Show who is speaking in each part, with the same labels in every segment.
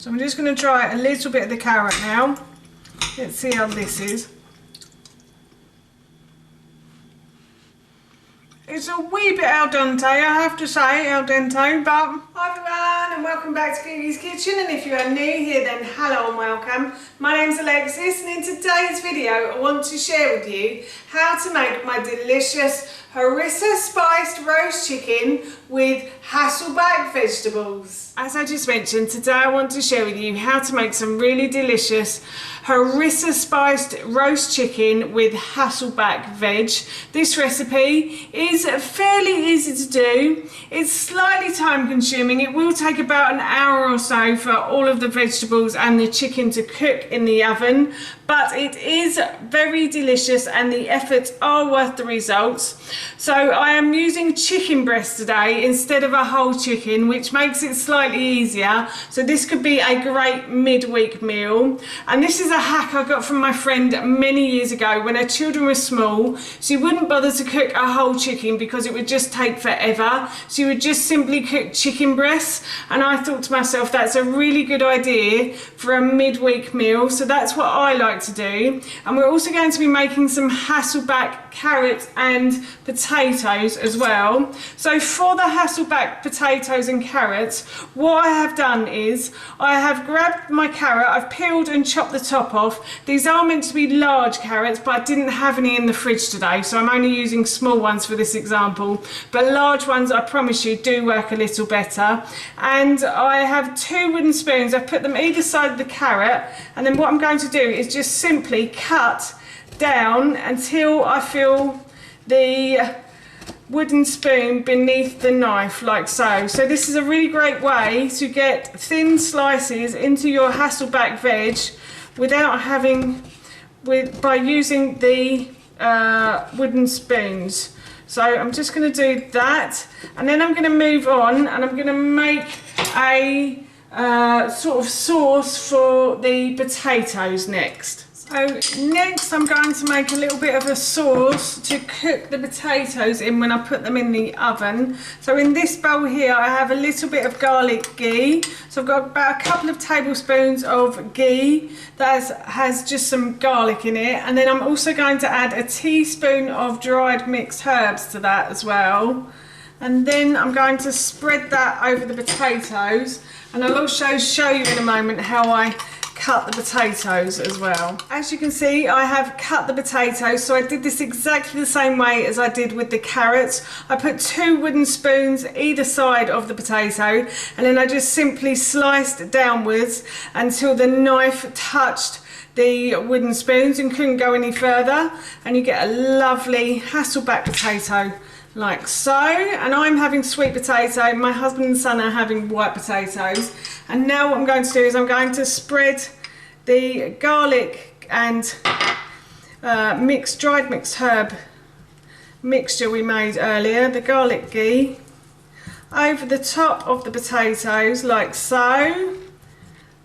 Speaker 1: So I'm just going to try a little bit of the carrot now. Let's see how this is. It's a wee bit al dente, I have to say, al dente, but hi everyone and welcome back to Kiki's Kitchen, and if you are new here then hello and welcome. My name's Alexis, and in today's video I want to share with you how to make my delicious Harissa spiced roast chicken with Hasselback vegetables. As I just mentioned, today I want to share with you how to make some really delicious Harissa spiced roast chicken with Hasselback veg. This recipe is fairly easy to do. It's slightly time consuming. It will take about an hour or so for all of the vegetables and the chicken to cook in the oven, but it is very delicious and the efforts are worth the results. So I am using chicken breast today instead of a whole chicken, which makes it slightly easier. So this could be a great midweek meal. And this is a hack I got from my friend many years ago when her children were small. She wouldn't bother to cook a whole chicken because it would just take forever. She would just simply cook chicken breasts, and I thought to myself, that's a really good idea for a midweek meal. So that's what I like to do. And we're also going to be making some Hasselback carrots and potatoes as well. So for the Hasselback potatoes and carrots, what I have done is I have grabbed my carrot, I've peeled and chopped the top off. These are meant to be large carrots, but I didn't have any in the fridge today, so I'm only using small ones for this example, but large ones I promise you do work a little better. And I have 2 wooden spoons. I've put them either side of the carrot, and then what I'm going to do is just simply cut down until I feel the wooden spoon beneath the knife, like so. So this is a really great way to get thin slices into your Hasselback veg without having, by using the wooden spoons. So I'm just going to do that, and then I'm going to move on and I'm going to make a sort of sauce for the potatoes next. So next I'm going to make a little bit of a sauce to cook the potatoes in when I put them in the oven. So in this bowl here I have a little bit of garlic ghee. So I've got about a couple of tablespoons of ghee that has just some garlic in it, and then I'm also going to add a teaspoon of dried mixed herbs to that as well. And then I'm going to spread that over the potatoes, and I'll also show you in a moment how I cut the potatoes as well. As you can see, I have cut the potatoes, so I did this exactly the same way as I did with the carrots. I put 2 wooden spoons either side of the potato, and then I just simply sliced downwards until the knife touched the wooden spoons and couldn't go any further, and you get a lovely Hasselback potato like so. And I'm having sweet potato, my husband and son are having white potatoes. And now what I'm going to do is I'm going to spread the garlic and dried mixed herb mixture we made earlier, the garlic ghee, over the top of the potatoes like so. I'm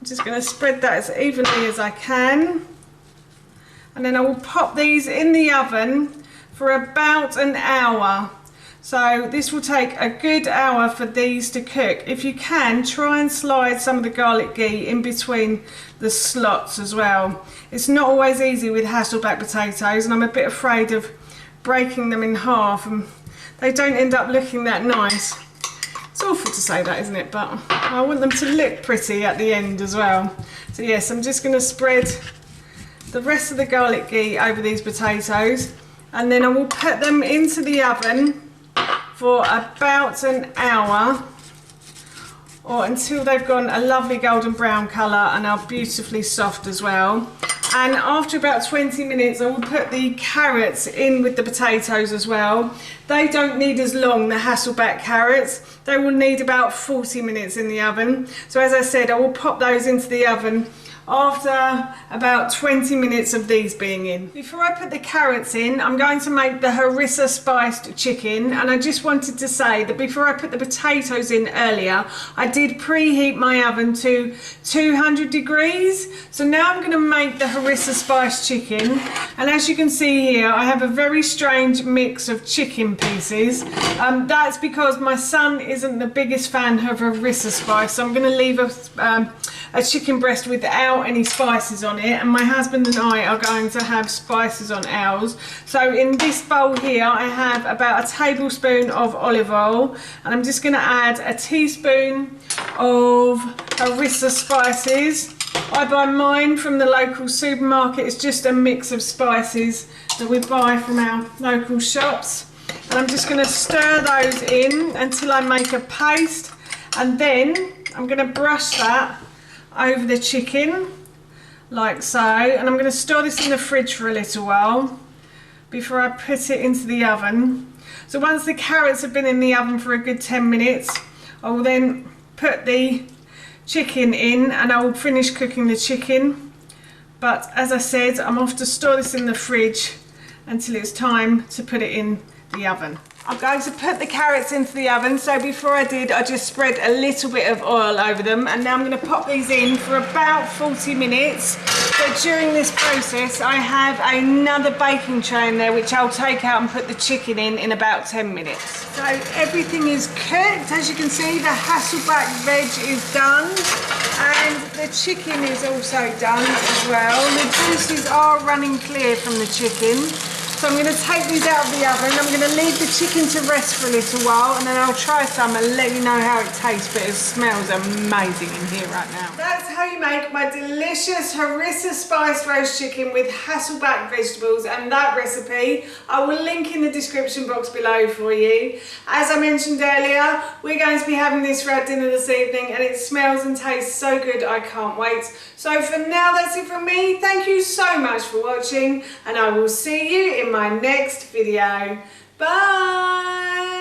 Speaker 1: just going to spread that as evenly as I can, and then I will pop these in the oven for about an hour. So this will take a good hour for these to cook. If you can, try and slide some of the garlic ghee in between the slots as well. It's not always easy with Hasselback potatoes, and I'm a bit afraid of breaking them in half and they don't end up looking that nice. It's awful to say that, isn't it? But I want them to look pretty at the end as well. So yes, I'm just going to spread the rest of the garlic ghee over these potatoes, and then I will put them into the oven for about an hour, or until they've gone a lovely golden brown colour and are beautifully soft as well. And after about 20 minutes I will put the carrots in with the potatoes as well. They don't need as long, the Hasselback carrots. They will need about 40 minutes in the oven. So as I said, I will pop those into the oven after about 20 minutes of these being in. Before I put the carrots in, I'm going to make the Harissa spiced chicken, and I just wanted to say that before I put the potatoes in earlier, I did preheat my oven to 200 degrees. So now I'm going to make the Harissa spiced chicken, and as you can see here I have a very strange mix of chicken pieces. That's because my son isn't the biggest fan of Harissa spice, so I'm going to leave a a chicken breast without any spices on it, and my husband and I are going to have spices on ours. So in this bowl here I have about a tablespoon of olive oil, and I'm just going to add a teaspoon of Harissa spices. I buy mine from the local supermarket. It's just a mix of spices that we buy from our local shops. And I'm just going to stir those in until I make a paste, and then I'm going to brush that over the chicken like so, and I'm going to store this in the fridge for a little while before I put it into the oven. So once the carrots have been in the oven for a good 10 minutes, I will then put the chicken in and I will finish cooking the chicken. But as I said, I'm off to store this in the fridge until it's time to put it in the oven. I'm going to put the carrots into the oven, so before I did I just spread a little bit of oil over them, and now I'm going to pop these in for about 40 minutes. But during this process I have another baking tray in there which I'll take out and put the chicken in about 10 minutes. So everything is cooked. As you can see, the Hasselback veg is done and the chicken is also done as well. The juices are running clear from the chicken. So I'm going to take these out of the oven. I'm going to leave the chicken to rest for a little while, and then I'll try some and let you know how it tastes, but it smells amazing in here right now. That's how you make my delicious Harissa spiced roast chicken with Hasselback vegetables, and that recipe I will link in the description box below for you. As I mentioned earlier, we're going to be having this for our dinner this evening, and it smells and tastes so good I can't wait. So for now, that's it from me. Thank you so much for watching, and I will see you in my next video. Bye!